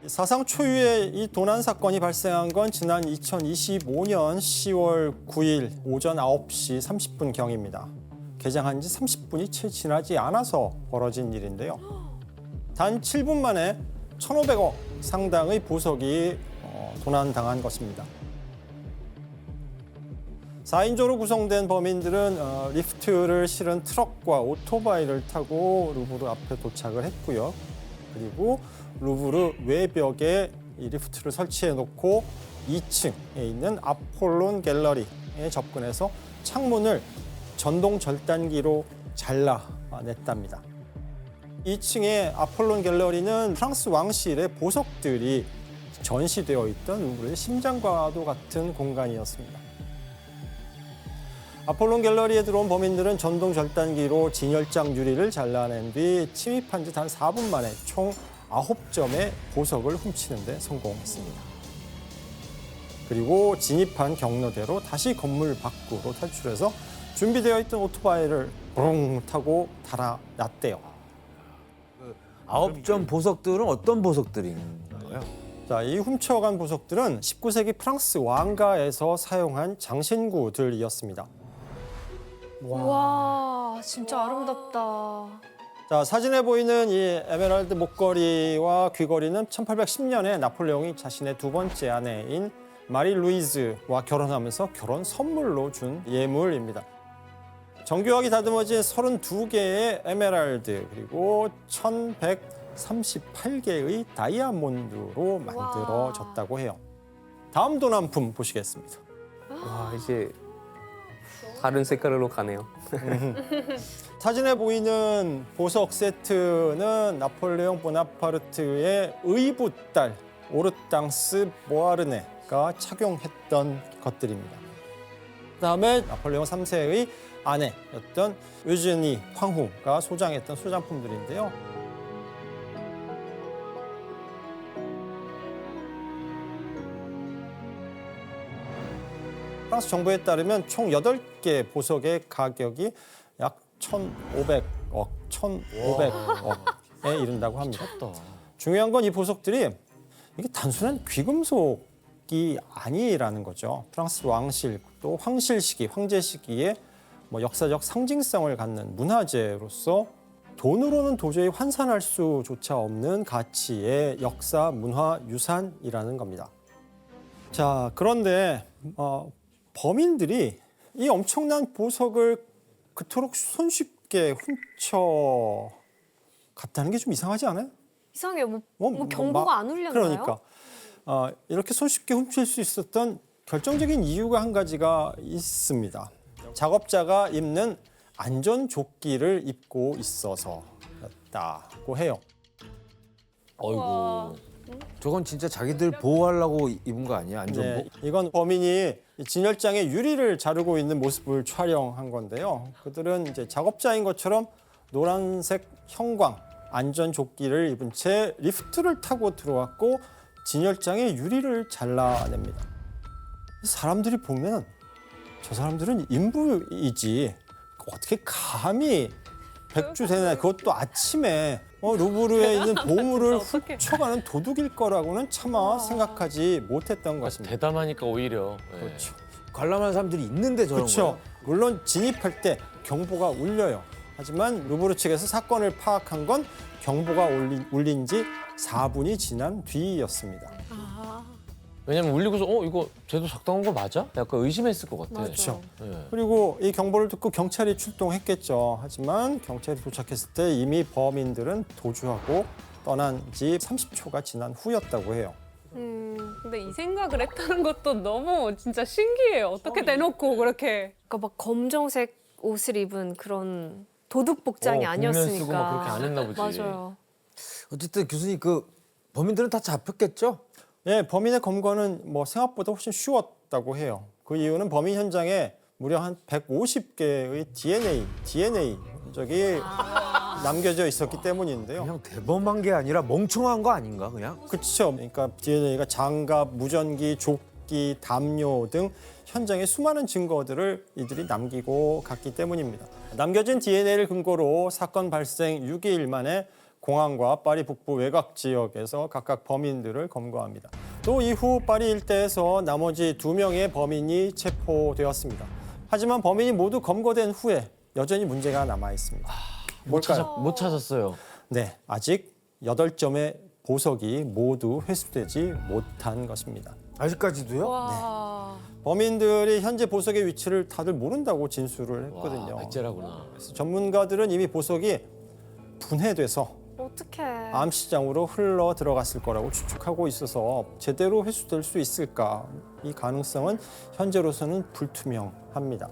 사상 초유의 이 도난 사건이 발생한 건 지난 2025년 10월 9일 오전 9시 30분경입니다. 개장한 지 30분이 채 지나지 않아서 벌어진 일인데요. 단 7분 만에 1,500억 상당의 보석이 도난당한 것입니다. 4인조로 구성된 범인들은 리프트를 실은 트럭과 오토바이를 타고 루브르 앞에 도착을 했고요. 그리고 루브르 외벽에 이 리프트를 설치해 놓고 2층에 있는 아폴론 갤러리에 접근해서 창문을 전동 절단기로 잘라냈답니다. 2층의 아폴론 갤러리는 프랑스 왕실의 보석들이 전시되어 있던 루브르의 심장과도 같은 공간이었습니다. 아폴론 갤러리에 들어온 범인들은 전동 절단기로 진열장 유리를 잘라낸 뒤 침입한 지 단 4분 만에 총 9점의 보석을 훔치는 데 성공했습니다. 그리고 진입한 경로대로 다시 건물 밖으로 탈출해서 준비되어 있던 오토바이를 부릉 타고 달아났대요. 9점 보석들은 어떤 보석들인가요? 자, 이 훔쳐간 보석들은 19세기 프랑스 왕가에서 사용한 장신구들이었습니다. 와, 진짜 아름답다. 자, 사진에 보이는 이 에메랄드 목걸이와 귀걸이는 1810년에 나폴레옹이 자신의 두 번째 아내인 마리 루이즈와 결혼하면서 결혼 선물로 준 예물입니다. 정교하게 다듬어진 32개의 에메랄드 그리고 1,138개의 다이아몬드로 만들어졌다고 해요. 다음 도난품 보시겠습니다. 와, 이제 다른 색깔로 가네요. 사진에 보이는 보석 세트는 나폴레옹 보나파르트의 의붓딸 오르땅스 모아르네가 착용했던 것들입니다. 그다음에 나폴레옹 3세의 아내였던 유즈니 황후가 소장했던 소장품들인데요. 프랑스 정부에 따르면 총 8개 보석의 가격이 약 1,500억에 이른다고 합니다. 중요한 건 이 보석들이 이게 단순한 귀금속이 아니라는 거죠. 프랑스 왕실 또 황실 시기, 황제 시기에 역사적 상징성을 갖는 문화재로서 돈으로는 도저히 환산할 수조차 없는 가치의 역사 문화 유산이라는 겁니다. 자, 그런데 범인들이 이 엄청난 보석을 그토록 손쉽게 훔쳐 갔다는 게 좀 이상하지 않아요? 이상해요. 뭐 경보가 안 울렸나요? 그러니까 이렇게 손쉽게 훔칠 수 있었던 결정적인 이유가 한 가지가 있습니다. 작업자가 입는 안전조끼를 입고 있어서였다고 해요. 어이구. 저건 진짜 자기들 보호하려고 입은 거 아니야? 안전복? 네, 이건 범인이 진열장의 유리를 자르고 있는 모습을 촬영한 건데요. 그들은 이제 작업자인 것처럼 노란색 형광 안전조끼를 입은 채 리프트를 타고 들어왔고 진열장의 유리를 잘라냅니다. 사람들이 보면 저 사람들은 인부이지 어떻게 감히 백주대낮 그것도 아침에 루브르에 있는 보물을 훔쳐가는 도둑일 거라고는 차마 생각하지 못했던 것입니다. 대담하니까 오히려. 그렇죠. 관람하는 사람들이 있는데 저런 그렇죠. 거예요? 물론 진입할 때 경보가 울려요. 하지만 루브르 측에서 사건을 파악한 건 경보가 울린 지 4분이 지난 뒤였습니다. 왜냐면 울리고서 이거 쟤도 작동한 거 맞아? 약간 의심했을 것 같아. 그렇죠. 네. 그리고 이 경보를 듣고 경찰이 출동했겠죠. 하지만 경찰이 도착했을 때 이미 범인들은 도주하고 떠난 지 30초가 지난 후였다고 해요. 근데 이 생각을 했다는 것도 너무 진짜 신기해요. 어떻게 대놓고 그렇게. 그러니까 막 검정색 옷을 입은 그런 도둑 복장이 아니었으니까. 복면 쓰고 막 그렇게 안 했나 보지. 맞아요. 어쨌든 교수님 그 범인들은 다 잡혔겠죠? 예, 범인의 검거는 생각보다 훨씬 쉬웠다고 해요. 그 이유는 범인 현장에 무려 한 150개의 DNA 흔적이 남겨져 있었기 때문인데요. 그냥 대범한 게 아니라 멍청한 거 아닌가 그냥? 그렇죠. 그러니까 DNA가 장갑, 무전기, 조끼, 담요 등 현장에 수많은 증거들을 이들이 남기고 갔기 때문입니다. 남겨진 DNA를 근거로 사건 발생 6일 만에 공항과 파리 북부 외곽 지역에서 각각 범인들을 검거합니다. 또 이후 파리 일대에서 나머지 2명의 범인이 체포되었습니다. 하지만 범인이 모두 검거된 후에 여전히 문제가 남아 있습니다. 뭘까요? 못 찾았어요. 네, 아직 8점의 보석이 모두 회수되지 못한 것입니다. 아직까지도요? 와. 범인들이 현재 보석의 위치를 다들 모른다고 진술을 했거든요. 백제라구나. 그래서 전문가들은 이미 보석이 분해돼서 어떡해. 암시장으로 흘러 들어갔을 거라고 추측하고 있어서 제대로 회수될 수 있을까? 이 가능성은 현재로서는 불투명합니다.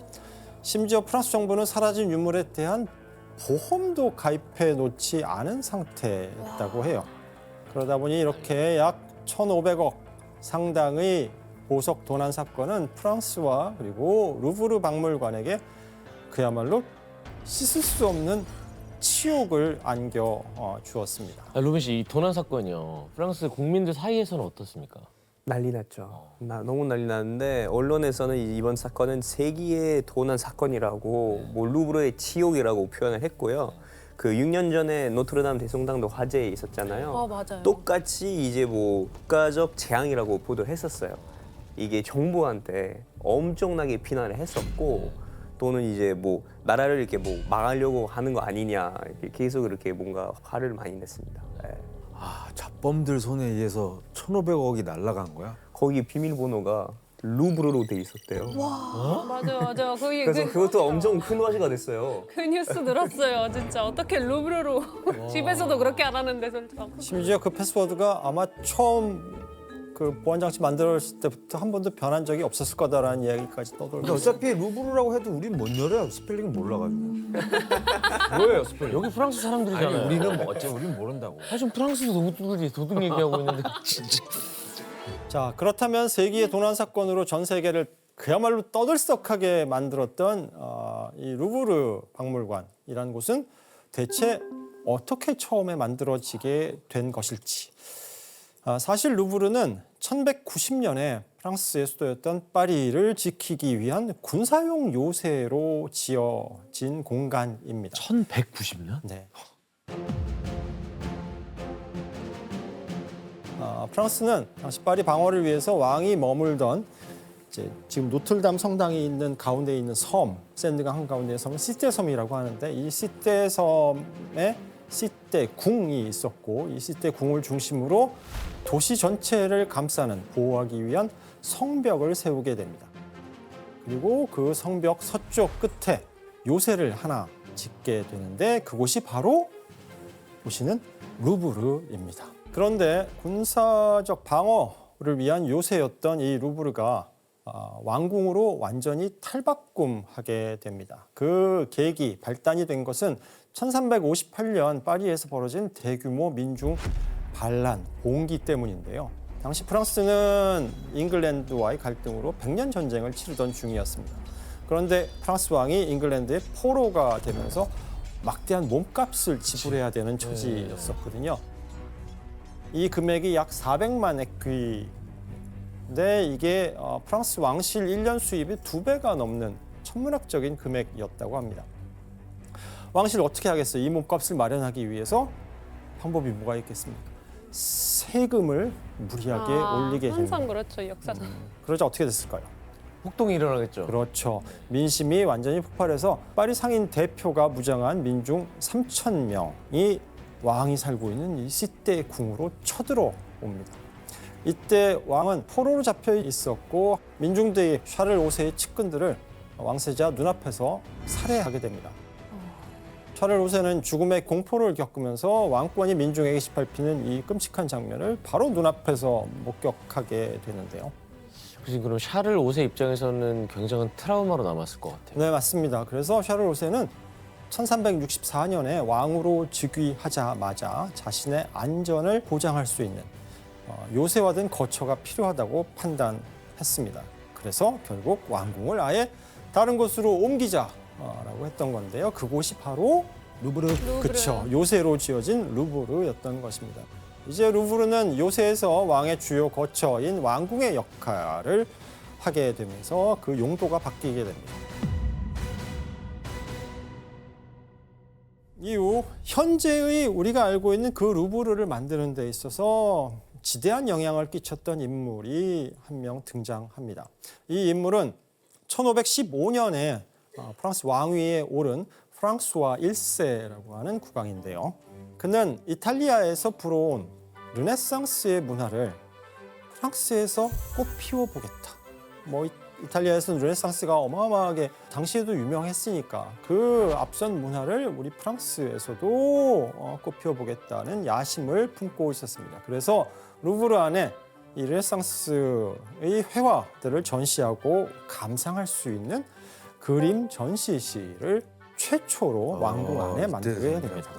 심지어 프랑스 정부는 사라진 유물에 대한 보험도 가입해 놓지 않은 상태였다고 해요. 그러다 보니 이렇게 약 1,500억 상당의 보석 도난 사건은 프랑스와 그리고 루브르 박물관에게 그야말로 씻을 수 없는 치욕을 안겨 주었습니다. 로빈 씨, 이 도난 사건이요. 프랑스 국민들 사이에서는 어떻습니까? 난리 났죠. 너무 난리 났는데 언론에서는 이번 사건은 세기의 도난 사건이라고 뭐 루브르의 치욕이라고 표현을 했고요. 그 6년 전에 노트르담 대성당도 화재에 있었잖아요. 아, 맞아요. 똑같이 이제 뭐 국가적 재앙이라고 보도했었어요. 이게 정부한테 엄청나게 비난을 했었고 또는 이제 뭐 나라를 이렇게 뭐 망하려고 하는 거 아니냐 이렇게 계속 이렇게 뭔가 화를 많이 냈습니다. 네. 아, 잡범들 손에 의해서 1,500억이 날아간 거야? 거기 비밀번호가 루브르로 돼 있었대요. 맞아요. 거기 그래서 그것도 엄청 큰 화제가 됐어요. 그 뉴스 들었어요. 진짜 어떻게 루브르로 집에서도 그렇게 안 하는데 진짜. 심지어 그 패스워드가 아마 처음 그 보안 장치 만들었을 때부터 한 번도 변한 적이 없었을 거다라는 이야기까지 떠돌고 근데 있어요. 어차피 루브르라고 해도 우린 못 열어요. 스펠링 몰라가지고. 뭐예요, 스펠? 여기 프랑스 사람들이잖아요. 아니, 우리는 뭐 어째 우린 모른다고. 사실 프랑스도 도둑 얘기하고 있는데 진짜. 자, 그렇다면 세기의 도난 사건으로 전 세계를 그야말로 떠들썩하게 만들었던 이 루브르 박물관이라는 곳은 대체 어떻게 처음에 만들어지게 된 것일지. 사실 루브르는 1190년에 프랑스의 수도였던 파리를 지키기 위한 군사용 요새로 지어진 공간입니다. 1190년? 네. 프랑스는 당시 파리 방어를 위해서 왕이 머물던 이제 지금 노틀담 성당이 있는 가운데 있는 섬, 샌드강 한가운데의 섬을 시떼섬이라고 하는데 이 시떼섬에 시떼궁이 있었고 이 시떼궁을 중심으로 도시 전체를 감싸는 보호하기 위한 성벽을 세우게 됩니다. 그리고 그 성벽 서쪽 끝에 요새를 하나 짓게 되는데 그곳이 바로 보시는 루브르입니다. 그런데 군사적 방어를 위한 요새였던 이 루브르가 왕궁으로 완전히 탈바꿈하게 됩니다. 그 계기, 발단이 된 것은 1358년 파리에서 벌어진 대규모 민중 반란, 봉기 때문인데요. 당시 프랑스는 잉글랜드와의 갈등으로 100년 전쟁을 치르던 중이었습니다. 그런데 프랑스 왕이 잉글랜드의 포로가 되면서 막대한 몸값을 지불해야 되는 처지였었거든요. 이 금액이 약 400만 에퀴인데 이게 프랑스 왕실 1년 수입의 2배가 넘는 천문학적인 금액이었다고 합니다. 왕실 어떻게 하겠어요? 이 몸값을 마련하기 위해서 방법이 뭐가 있겠습니까? 세금을 무리하게 올리게 됩니다. 항상 그렇죠, 역사상. 그러자 어떻게 됐을까요? 폭동이 일어나겠죠. 그렇죠. 민심이 완전히 폭발해서 파리 상인 대표가 무장한 민중 3,000명이 왕이 살고 있는 이 시떼 궁으로 쳐들어옵니다. 이때 왕은 포로로 잡혀 있었고 민중들이 샤를 5세의 측근들을 왕세자 눈앞에서 살해하게 됩니다. 샤를 5세는 죽음의 공포를 겪으면서 왕권이 민중에게 짓밟히는 이 끔찍한 장면을 바로 눈앞에서 목격하게 되는데요. 그럼 샤를 5세 입장에서는 굉장한 트라우마로 남았을 것 같아요. 네, 맞습니다. 그래서 샤를 5세는 1364년에 왕으로 즉위하자마자 자신의 안전을 보장할 수 있는 요새화된 거처가 필요하다고 판단했습니다. 그래서 결국 왕궁을 아예 다른 곳으로 옮기자라고 했던 건데요. 그곳이 바로 루브르. 그렇죠. 요새로 지어진 루브르였던 것입니다. 이제 루브르는 요새에서 왕의 주요 거처인 왕궁의 역할을 하게 되면서 그 용도가 바뀌게 됩니다. 이후 현재의 우리가 알고 있는 그 루브르를 만드는 데 있어서 지대한 영향을 끼쳤던 인물이 한 명 등장합니다. 이 인물은 1515년에 프랑스 왕위에 오른 프랑스와 1세라고 하는 국왕인데요. 그는 이탈리아에서 불어온 르네상스의 문화를 프랑스에서 꽃 피워보겠다. 이탈리아에서는 르네상스가 어마어마하게 당시에도 유명했으니까 그 앞선 문화를 우리 프랑스에서도 꽃 피워보겠다는 야심을 품고 있었습니다. 그래서 루브르 안에 이 르네상스의 회화들을 전시하고 감상할 수 있는 그림 전시실을 최초로 왕궁 안에 만들게 됩니다.